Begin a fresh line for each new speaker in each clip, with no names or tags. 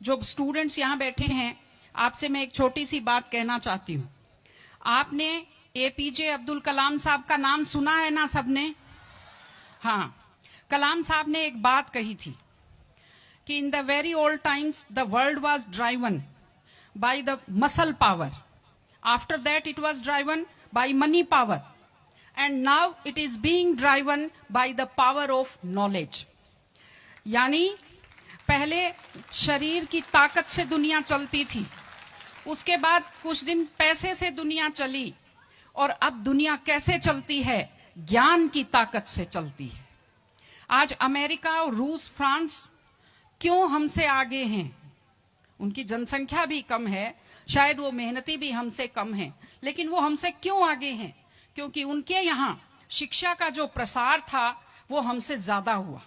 जो स्टूडेंट्स यहाँ बैठे हैं, आपसे मैं एक छोटी सी बात कहना चाहती हूँ। आपने एपीजे अब्दुल कलाम साहब का नाम सुना है ना सबने? हाँ, कलाम साहब ने एक बात कही थी कि in the very old times the world was driven by the muscle power, after that it was driven by money power, and now it is being driven by the power of knowledge. यानी पहले शरीर की ताकत से दुनिया चलती थी, उसके बाद कुछ दिन पैसे से दुनिया चली, और अब दुनिया कैसे चलती है? ज्ञान की ताकत से चलती है। आज अमेरिका और रूस, फ्रांस क्यों हमसे आगे हैं? उनकी जनसंख्या भी कम है, शायद वो मेहनती भी हमसे कम है, लेकिन वो हमसे क्यों आगे हैं? क्योंकि उनके यहाँ शिक्षा का जो प्रसार था वो हमसे ज्यादा हुआ,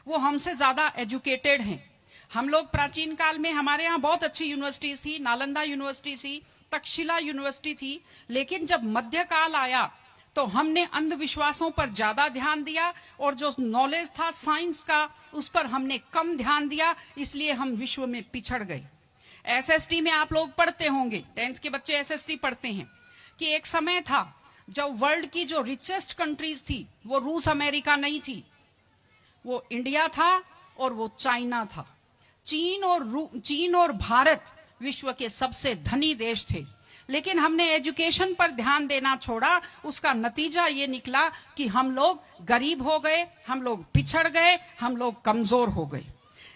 वो हमसे ज्यादा एजुकेटेड हैं। हम लोग प्राचीन काल में हमारे यहाँ बहुत अच्छी यूनिवर्सिटीज थी, नालंदा यूनिवर्सिटी थी, तक्षशिला यूनिवर्सिटी थी, लेकिन जब मध्यकाल आया तो हमने अंधविश्वासों पर ज्यादा ध्यान दिया, और जो नॉलेज था साइंस का उस पर हमने कम ध्यान दिया, इसलिए हम विश्व में पिछड़ गए। एसएसटी में आप लोग पढ़ते होंगे, 10th के बच्चे एसएसटी पढ़ते हैं, कि एक समय था जब वर्ल्ड की जो रिचेस्ट कंट्रीज थी वो रूस अमेरिका नहीं थी, वो इंडिया था और वो चाइना था। चीन और भारत विश्व के सबसे धनी देश थे, लेकिन हमने एजुकेशन पर ध्यान देना छोड़ा। उसका नतीजा ये निकला कि हम लोग गरीब हो गए, हम लोग पिछड़ गए, हम लोग कमजोर हो गए।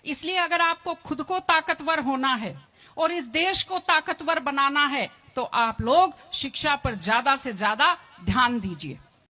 इसलिए अगर आपको खुद को ताकतवर होना है और इस देश को ताकतवर बनाना है तो आप लोग शिक्षा पर ज्यादा से ज्यादा ध्यान दीजिए।